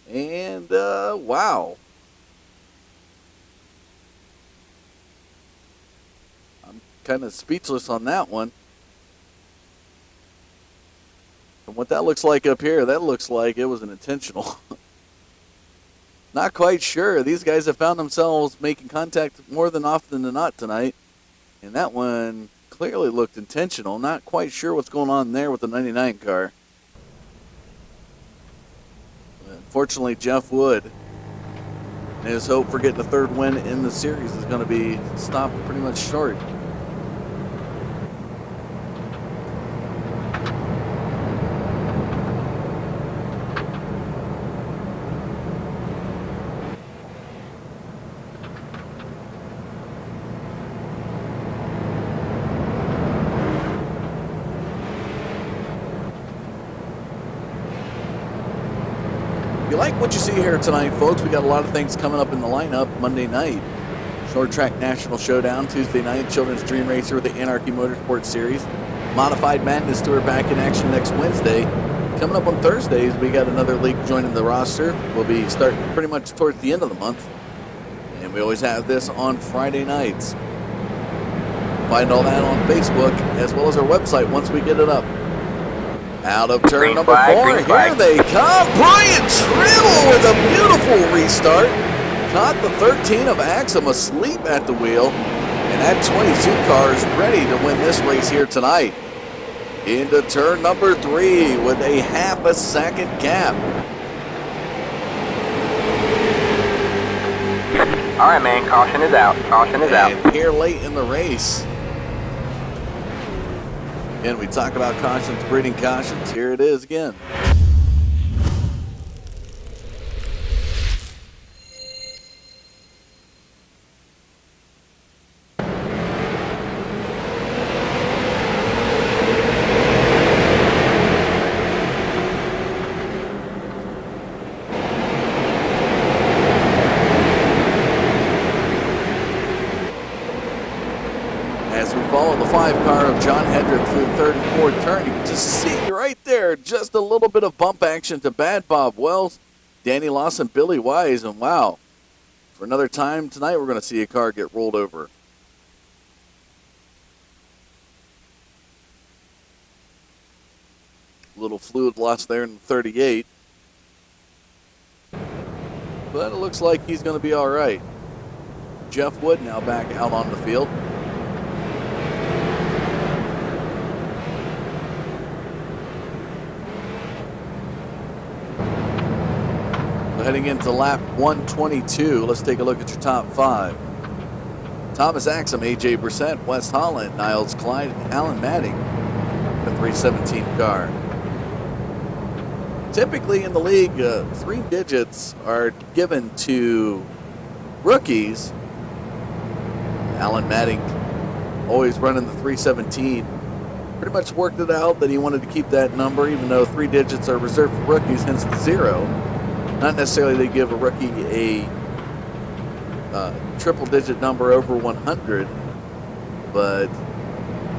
And, wow. I'm kind of speechless on that one. And what that looks like up here, that looks like it was an intentional. Not quite sure. These guys have found themselves making contact more than often than not tonight. And that one clearly looked intentional. Not quite sure what's going on there with the 99 car. Unfortunately, Jeff Wood and his hope for getting a 3rd win in the series is going to be stopped pretty much short. If you like what you see here tonight, folks, we got a lot of things coming up in the lineup. Monday night, Short Track National Showdown. Tuesday night, Children's Dream Racer with the Anarchy Motorsports Series. Modified Madness Tour back in action next Wednesday. Coming up on Thursdays, we got another league joining the roster. We'll be starting pretty much towards the end of the month. And we always have this on Friday nights. Find all that on Facebook as well as our website once we get it up. Out of turn number 4, here they come. Brian Tribble with a beautiful restart. Caught the 13 of Axum asleep at the wheel. And that 22 car is ready to win this race here tonight. Into turn number 3 with a half a second gap. All right, man, caution is out. Caution is out. And here late in the race. Again, we talk about cautions, breeding cautions. Here it is again. As we follow the 5 car of John Hendrick through the 3rd and 4th turn, you can just see right there just a little bit of bump action to Bad Bob Wells, Danny Lawson, Billy Wise, and wow, for another time tonight we're going to see a car get rolled over. A little fluid loss there in the 38. But it looks like he's going to be all right. Jeff Wood now back out on the field. Heading into lap 122, let's take a look at your top 5. Thomas Axum, AJ Brissett, West Holland, Niles Clyde, and Alan Madding, the 317 car. Typically in the league, 3 digits are given to rookies. Alan Madding, always running the 317, pretty much worked it out that he wanted to keep that number, even though 3 digits are reserved for rookies, hence the 0. Not necessarily they give a rookie a triple-digit number over 100, but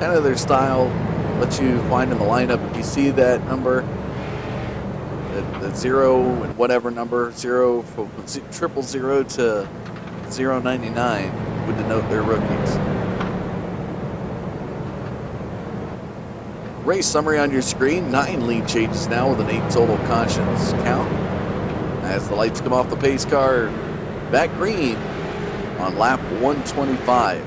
kind of their style lets you find in the lineup. If you see that number, the 0 and whatever number, 0 from 000 to 099 would denote their rookies. Race summary on your screen. 9 lead changes now with an 8 total cautions count. As the lights come off the pace car, back green on lap 125.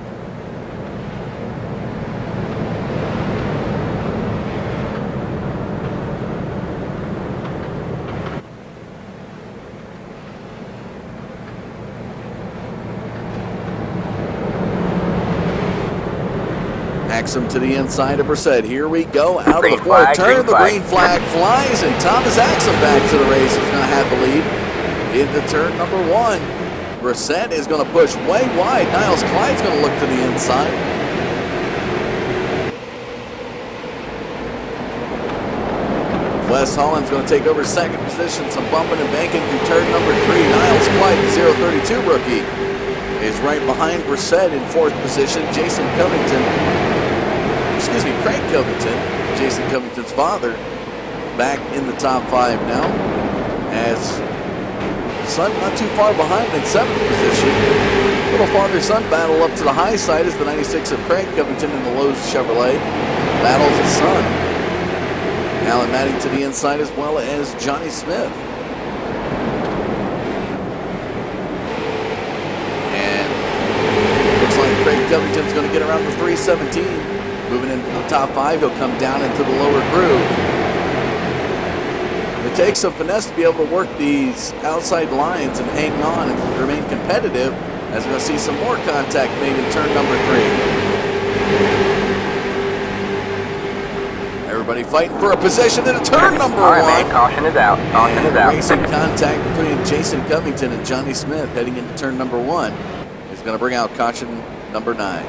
Axum to the inside of Brissett. Here we go, out of the Green fourth flag, turn. green The flag. green flag flies, and Thomas Axum back to the race. Who's going to have the lead into turn number 1. Brissett is going to push way wide. Niles Clyde's going to look to the inside. Wes Holland's going to take over second position. Some bumping and banking through turn number 3. Niles Clyde, the 032 rookie, is right behind Brissett in fourth position. Craig Covington, Jason Covington's father, back in the top 5 now. As Sun not too far behind in seventh position. Little father-son battle up to the high side as the 96 of Craig Covington in the Lowe's Chevrolet battles his son. Alan Matting to the inside as well as Johnny Smith. And looks like Craig Covington's going to get around the 317. Moving into the top 5, he'll come down into the lower groove. It takes some finesse to be able to work these outside lines and hang on and remain competitive, as we're going to see some more contact made in turn number 3. Everybody fighting for a position in turn number 1. All right, man, caution is out. Caution is out. Racing contact between Jason Covington and Johnny Smith heading into turn number 1 is going to bring out caution number 9.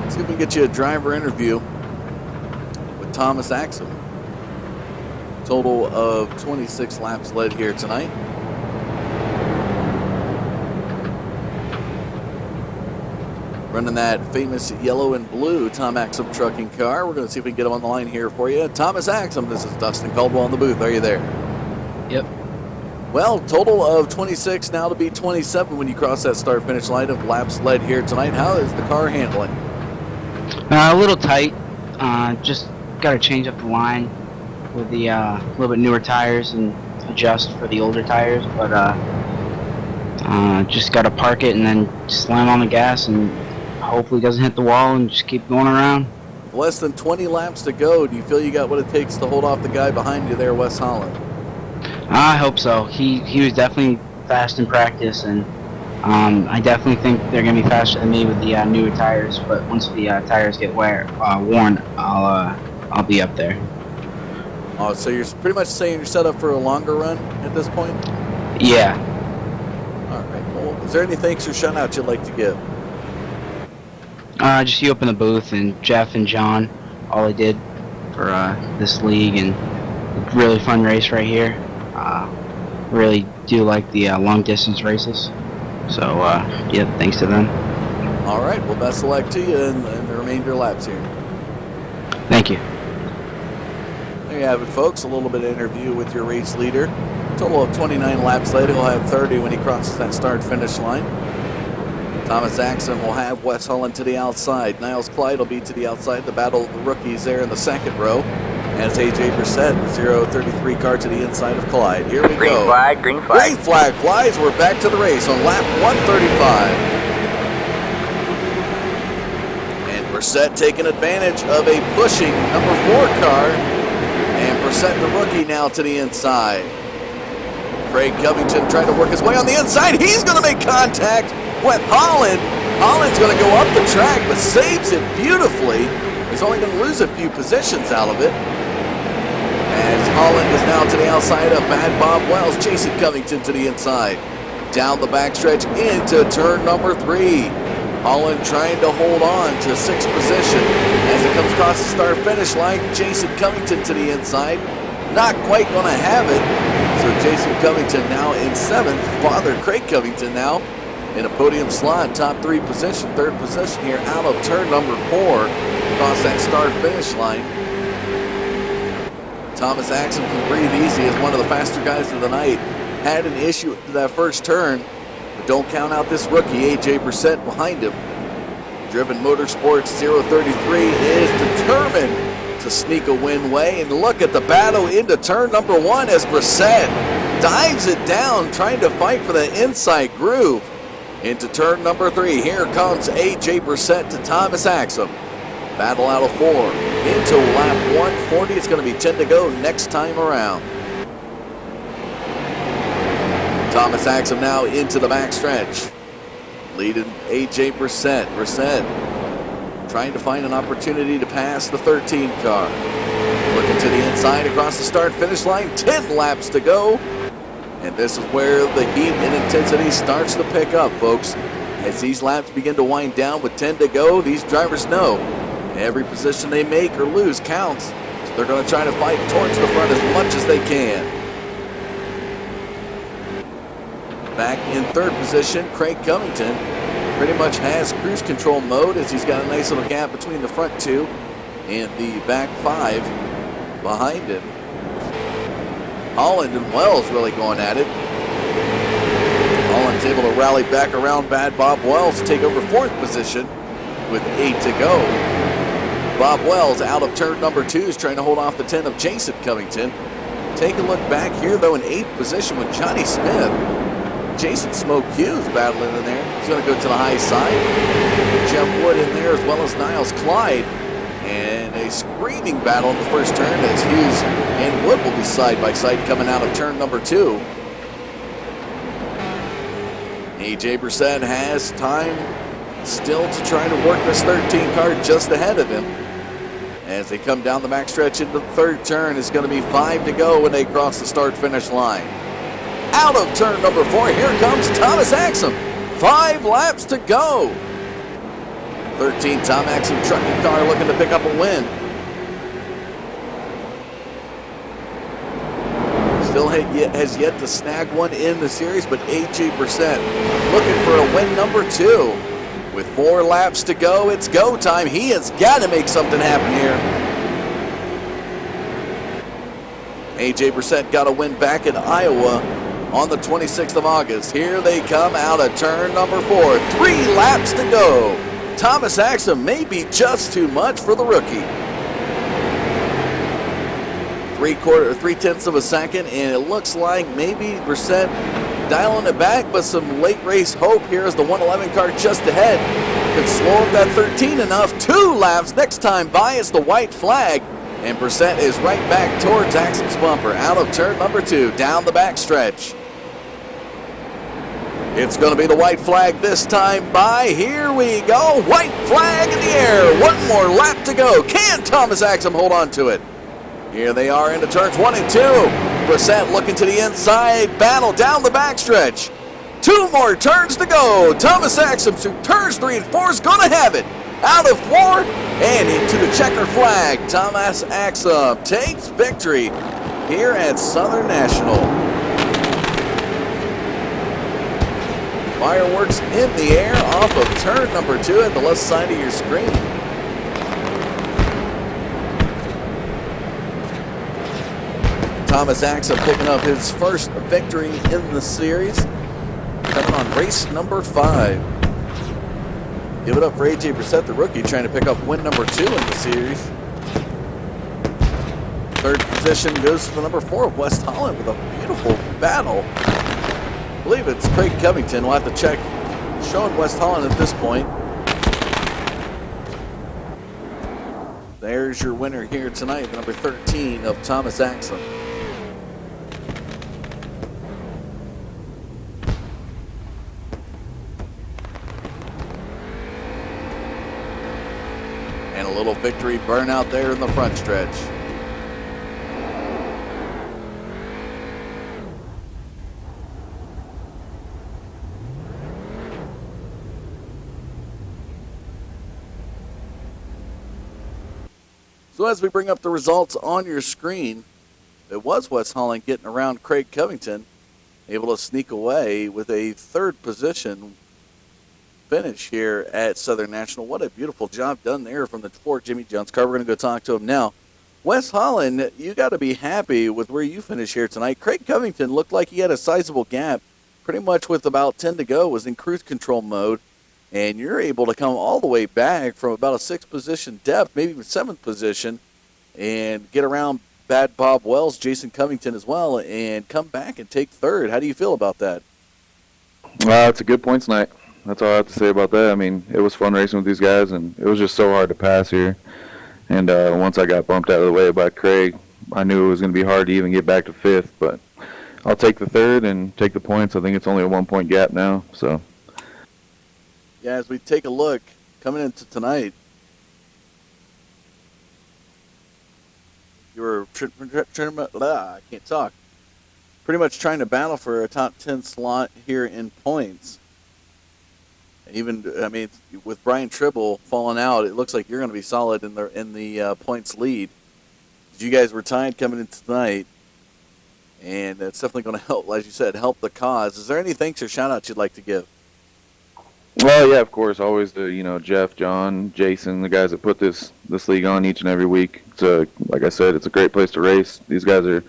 See if we can get you a driver interview with Thomas Axum. Total of 26 laps led here tonight. Running that famous yellow and blue Tom Axum trucking car. We're going to see if we can get him on the line here for you. Thomas Axum, this is Dustin Caldwell in the booth. Are you there? Yep. Well, total of 26 now to be 27 when you cross that start-finish line of laps led here tonight. How is the car handling? A little tight. Just got to change up the line with the little bit newer tires and adjust for the older tires. But just got to park it and then slam on the gas and hopefully doesn't hit the wall and just keep going around. Less than 20 laps to go. Do you feel you got what it takes to hold off the guy behind you there, Wes Holland? I hope so. He was definitely fast in practice, and I definitely think they're going to be faster than me with the newer tires. But once the tires get worn, I'll be up there. Oh, so you're pretty much saying you're set up for a longer run at this point? Yeah. All right. Well, is there any thanks or shout-outs you'd like to give? Just you up in the booth and Jeff and John, all they did for this league, and really fun race right here. Really do like the long distance races. So yeah, thanks to them. All right. Well, best of luck to you in the remainder laps here. Thank you. There you have it, folks. A little bit of interview with your race leader. Total of 29 laps later. He'll have 30 when he crosses that start-finish line. Thomas Axum will have Wes Holland to the outside. Niles Clyde will be to the outside. The battle of the rookies there in the second row. As A.J. Brissett, the 033 car to the inside of Clyde. Here we Green go. flag, green flag. Green flag flies. We're back to the race on lap 135. And Brissett taking advantage of a pushing number 4 car. And Brissett, the rookie, now to the inside. Craig Covington trying to work his way on the inside. He's going to make contact with Holland. Holland's going to go up the track, but saves it beautifully. He's only going to lose a few positions out of it. As Holland is now to the outside of Bad Bob Wells, Jason Covington to the inside. Down the backstretch into turn number 3. Holland trying to hold on to 6th position. As it comes across the start-finish line, Jason Covington to the inside. Not quite going to have it. So Jason Covington now in 7th. Father Craig Covington now in a podium slot, top 3 position, 3rd position here out of turn number 4. Across that start-finish line. Thomas Axum can breathe easy as one of the faster guys of the night. Had an issue with that first turn, but don't count out this rookie, A.J. Brissett, behind him. Driven Motorsports 033 is determined to sneak a win way. And look at the battle into turn number 1 as Brissett dives it down, trying to fight for the inside groove. Into turn number 3. Here comes AJ Brissett to Thomas Axum. Battle out of 4. Into lap 140. It's going to be 10 to go next time around. Thomas Axum now into the backstretch. Leading AJ Brissett. Brissett trying to find an opportunity to pass the 13 car. Looking to the inside across the start-finish line. 10 laps to go. And this is where the heat and intensity starts to pick up, folks. As these laps begin to wind down with 10 to go, these drivers know every position they make or lose counts. So they're going to try to fight towards the front as much as they can. Back in third position, Craig Covington pretty much has cruise control mode as he's got a nice little gap between the front 2 and the back 5 behind him. Holland and Wells really going at it. Holland's able to rally back around bad Bob Wells to take over 4th position with 8 to go. Bob Wells out of turn number 2 is trying to hold off the 10 of Jason Covington. Take a look back here though in 8th position with Johnny Smith. Jason Smoke Hughes battling in there. He's going to go to the high side. Jeff Wood in there as well as Niles Clyde. And a screaming battle in the first turn as Hughes and Wood will be side by side coming out of turn number 2. AJ Brissett has time still to try to work this 13 car just ahead of him. As they come down the backstretch into the third turn, it's going to be 5 to go when they cross the start-finish line. Out of turn number 4, here comes Thomas Axum. 5 laps to go. 13 Tom Axum trucking car looking to pick up a win. Still has yet to snag one in the series, but AJ Brissett looking for a win number 2. With 4 laps to go, it's go time. He has got to make something happen here. AJ Brissett got a win back in Iowa on the 26th of August. Here they come out of turn number 4. 3 laps to go. Thomas Axum may be just too much for the rookie. 3/10 of a second, and it looks like maybe Brissett dialing it back, but some late race hope here as the 111 car just ahead can slow up that 13 enough. 2 laps next time by, it's the white flag, and Brissett is right back towards Axum's bumper out of turn number 2 down the backstretch. It's going to be the white flag this time by. Here we go. White flag in the air. 1 more lap to go. Can Thomas Axum hold on to it? Here they are into turns 1 and 2. Brissett looking to the inside. Battle down the backstretch. 2 more turns to go. Thomas Axum through turns 3 and 4 is going to have it. Out of 4 and into the checker flag. Thomas Axum takes victory here at Southern National. Fireworks in the air off of turn number 2 at the left side of your screen. Thomas Axum picking up his first victory in the series, coming on race number 5. Give it up for AJ Brissett, the rookie, trying to pick up win number 2 in the series. Third position goes to the number 4 of West Holland with a beautiful battle. I believe it's Craig Covington. We'll have to check. Showing West Holland at this point. There's your winner here tonight, the number 13 of Thomas Axum. And a little victory burnout there in the front stretch. So as we bring up the results on your screen, it was West Holland getting around Craig Covington, able to sneak away with a 3rd position finish here at Southern National. What a beautiful job done there from the Ford Jimmy Jones car. We're going to go talk to him now. West Holland, you got to be happy with where you finished here tonight. Craig Covington looked like he had a sizable gap, pretty much with about 10 to go, was in cruise control mode. And you're able to come all the way back from about a 6th position depth, maybe even 7th position, and get around Bad Bob Wells, Jason Covington as well, and come back and take third. How do you feel about that? It's a good points night. That's all I have to say about that. I mean, it was fun racing with these guys, and it was just so hard to pass here. And once I got bumped out of the way by Craig, I knew it was going to be hard to even get back to fifth. But I'll take the third and take the points. I think it's only a 1 point gap now. So. Yeah, as we take a look coming into tonight, you were I can't talk. Pretty much trying to battle for a top 10 slot here in points. Even, I mean, with Brian Tribble falling out, it looks like you're going to be solid in the points lead. You guys were tied coming into tonight, and that's definitely going to help, as you said, help the cause. Is there any thanks or shout-outs you'd like to give? Well, yeah, of course, always to Jeff, John, Jason, the guys that put this league on each and every week. Like I said, it's a great place to race. These guys are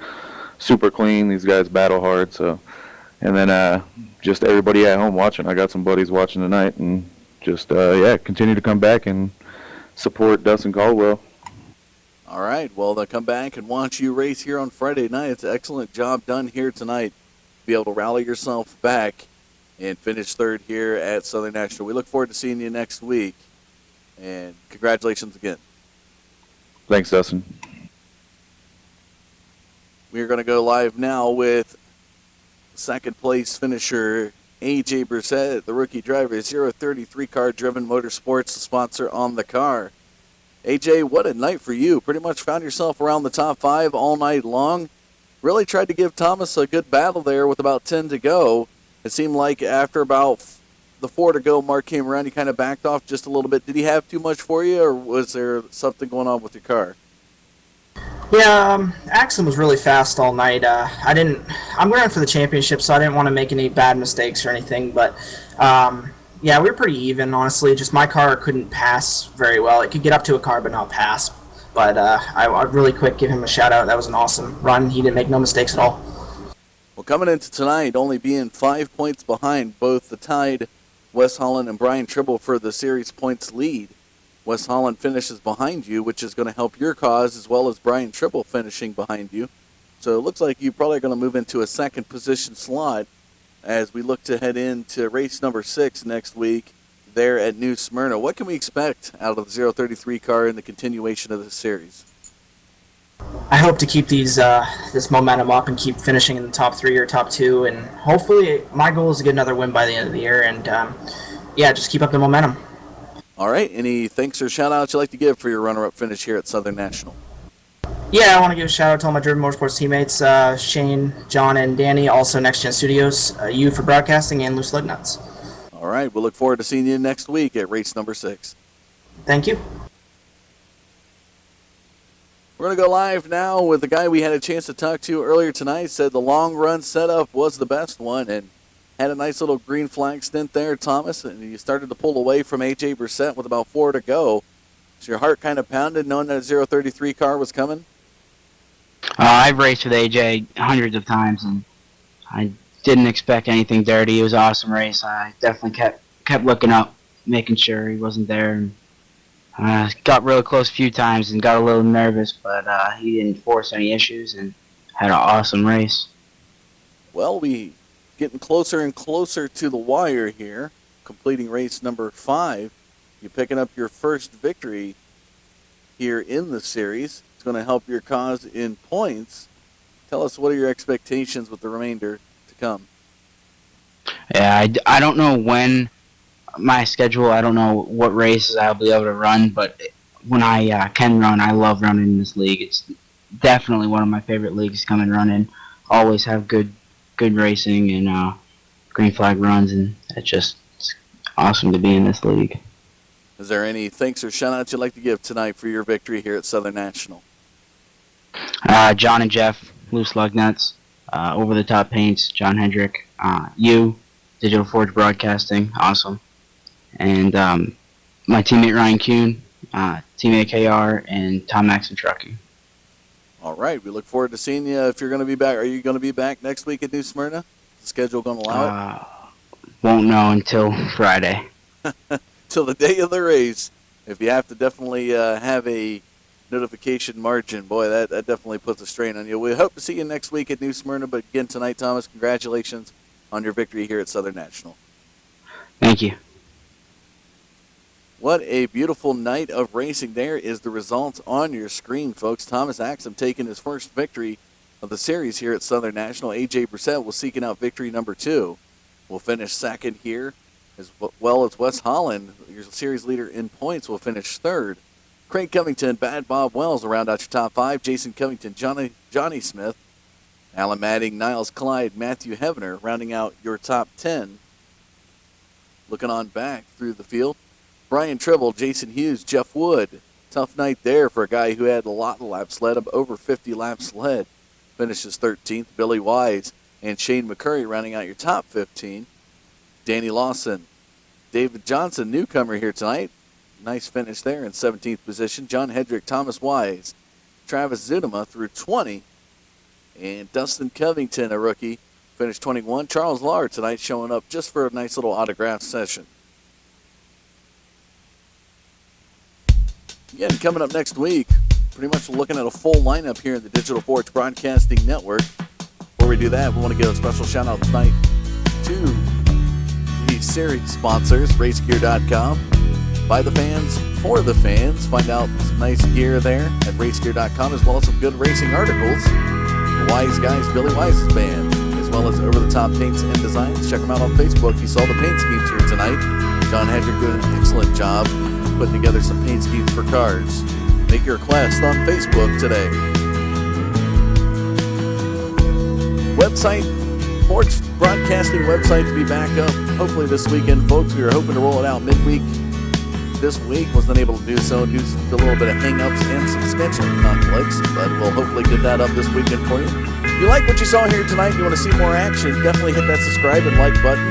super clean. These guys battle hard. So, and then just everybody at home watching. I got some buddies watching tonight, and just continue to come back and support Dustin Caldwell. All right, well, they'll come back and watch you race here on Friday night. It's an excellent job done here tonight. Be able to rally yourself back and finish third here at Southern National. We look forward to seeing you next week, and congratulations again. Thanks, Dustin. We are going to go live now with second place finisher AJ Brissett, the rookie driver, 033 car driven Motorsports, the sponsor on the car. AJ, what a night for you. Pretty much found yourself around the top 5 all night long. Really tried to give Thomas a good battle there with about 10 to go. It seemed like after about the 4 to go mark came around, you kind of backed off just a little bit. Did he have too much for you, or was there something going on with your car? Yeah, Axon was really fast all night. I'm running for the championship, so I didn't want to make any bad mistakes or anything. But we were pretty even, honestly. Just my car couldn't pass very well. It could get up to a car, but not pass. But I'd really quick give him a shout out. That was an awesome run. He didn't make no mistakes at all. Well, coming into tonight, only being 5 points behind both the tied Wes Holland and Brian Tribble for the series points lead. Wes Holland finishes behind you, which is going to help your cause, as well as Brian Tribble finishing behind you. So it looks like you're probably going to move into a second position slot as we look to head into race number 6 next week there at New Smyrna. What can we expect out of the 033 car in the continuation of the series? I hope to keep this momentum up and keep finishing in the top 3 or top 2, and hopefully my goal is to get another win by the end of the year, and just keep up the momentum. All right, any thanks or shout-outs you'd like to give for your runner-up finish here at Southern National? Yeah, I want to give a shout-out to all my Driven Motorsports teammates, Shane, John, and Danny, also Next Gen Studios, you for broadcasting, and Loose Lug Nuts. All right, we'll look forward to seeing you next week at race number 6. Thank you. We're going to go live now with the guy we had a chance to talk to earlier tonight. Said the long run setup was the best one and had a nice little green flag stint there, Thomas, and you started to pull away from AJ Brissett with about 4 to go. So your heart kind of pounded knowing that a 033 car was coming? I've raced with AJ hundreds of times, and I didn't expect anything dirty. It was an awesome race. I definitely kept looking up, making sure he wasn't there. And got really close a few times and got a little nervous, but he didn't force any issues and had an awesome race. Well, we getting closer and closer to the wire here, completing race number 5. You're picking up your first victory here in the series. It's going to help your cause in points. Tell us, what are your expectations with the remainder to come? Yeah, I don't know when my schedule, I don't know what races I'll be able to run, but when I can run, I love running in this league. It's definitely one of my favorite leagues to come and run in. Always have good racing and green flag runs, and it's awesome to be in this league. Is there any thanks or shout-outs you'd like to give tonight for your victory here at Southern National? John and Jeff, Loose Lug Nuts, Over the Top Paints, John Hendrick, you, Digital Forge Broadcasting, awesome. And my teammate Ryan Kuhn, teammate KR, and Tom Maxon Trucking. All right, we look forward to seeing you if you're going to be back. Are you going to be back next week at New Smyrna? Is the schedule going to allow it? Won't know until Friday. Till the day of the race. If you have to definitely have a notification margin. Boy, that definitely puts a strain on you. We hope to see you next week at New Smyrna, but again tonight, Thomas, congratulations on your victory here at Southern National. Thank you. What a beautiful night of racing. There is the results on your screen, folks. Thomas Axum taking his first victory of the series here at Southern National. A.J. Brissett will seeking out victory number 2. Will finish second here, as well as Wes Holland, your series leader in points, will finish third. Craig Covington, Bad Bob Wells will round out your top 5. Jason Covington, Johnny Smith, Alan Madding, Niles Clyde, Matthew Hevener rounding out your top 10. Looking on back through the field, Brian Tribble, Jason Hughes, Jeff Wood. Tough night there for a guy who had a lot of laps led, over 50 laps led. Finishes 13th. Billy Wise and Shane McCurry rounding out your top 15. Danny Lawson, David Johnson, newcomer here tonight. Nice finish there in 17th position. John Hedrick, Thomas Wise, Travis Zudema through 20. And Dustin Covington, a rookie, finished 21. Charles Lard tonight showing up just for a nice little autograph session. Again, coming up next week, pretty much looking at a full lineup here in the Digital Forge Broadcasting Network. Before we do that, we want to give a special shout out tonight to the series sponsors, RaceGear.com. By the fans, for the fans. Find out some nice gear there at RaceGear.com, as well as some good racing articles. The Wise Guys, Billy Wise's band, as well as over-the-top paints and designs. Check them out on Facebook. You saw the paint schemes here tonight. John Hedrick doing an excellent job putting together some paint schemes for cars. Make your request on Facebook today. Website, Forge Broadcasting website to be back up hopefully this weekend, folks. We were hoping to roll it out midweek this week. Wasn't able to do so due to a little bit of hang-ups and some scheduling conflicts, but we'll hopefully get that up this weekend for you. If you like what you saw here tonight, you want to see more action, definitely hit that subscribe and like button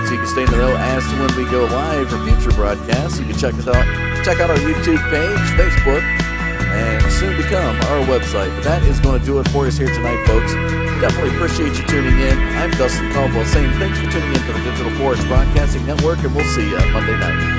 so you can stay in the know as to when we go live for future broadcasts. You can check out our YouTube page, Facebook, and soon become our website. But that is going to do it for us here tonight, folks. Definitely appreciate you tuning in. I'm Dustin Caldwell saying thanks for tuning in to the Digital Forge Broadcasting Network, and we'll see you Monday night.